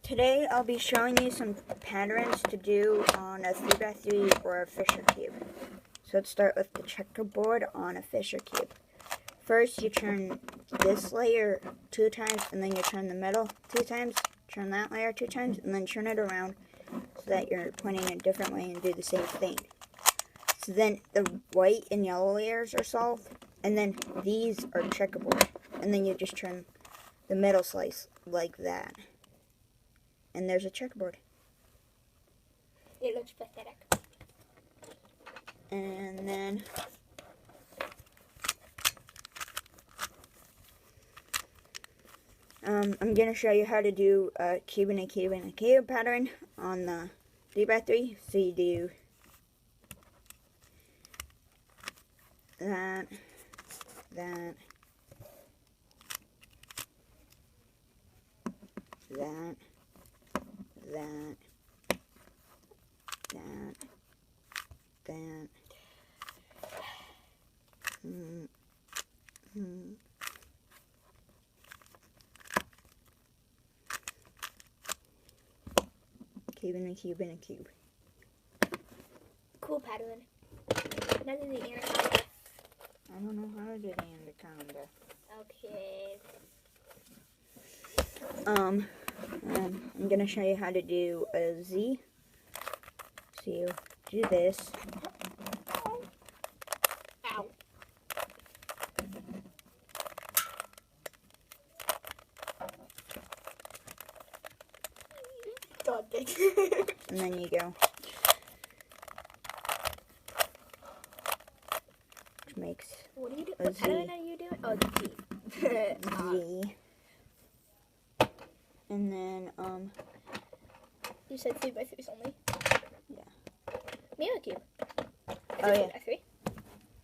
Today I'll be showing you some patterns to do on a 3x3 or a Fisher cube. So let's start with the checkerboard on a Fisher cube. First you turn this layer 2 times, and then you turn the middle 2 times, turn that layer 2 times, and then turn it around so that you're pointing a different way and do the same thing. So then the white and yellow layers are solved, and then these are checkerboard. And then you just turn the middle slice like that. And there's a checkerboard. It looks pathetic. And then I'm going to show you how to do a cube and a cube and a cube pattern on the 3x3. So you do that, that, that, that, that, that, cube and a cube and a cube. Cool pattern. Now do the anaconda. I don't know how to do the anaconda. Okay. I'm gonna show you how to do a Z. So you do this. Ow. God, And then you go. Which makes what are you doing? a What Z. pattern are you doing? Oh, the G. Z. And then, You said 3x3s only? Yeah. Mio cube. Oh, Is yeah. it 3x3?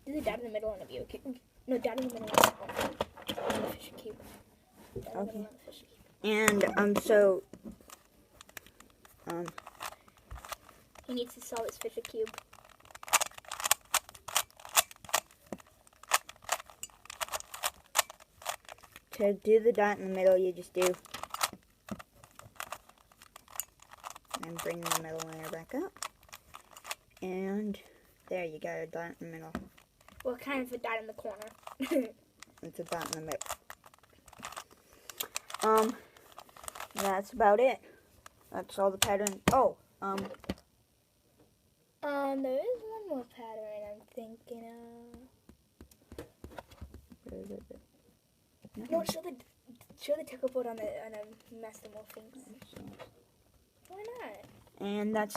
Do the dot in the middle on a Mio cube. No, dot in the middle on the Fisher cube. Dot in the middle on the Fisher cube. And, so, He needs to solve his Fisher cube. to do the dot in the middle, you just do, and bring the middle layer back up. And there, you got a dot in the middle. Well, kind of a dot in the corner. It's a dot in the middle. That's about it. That's all the pattern. Oh, There is one more pattern I'm thinking of. where is it? No, show the checkerboard on a mess of more things. Why not? And that's it.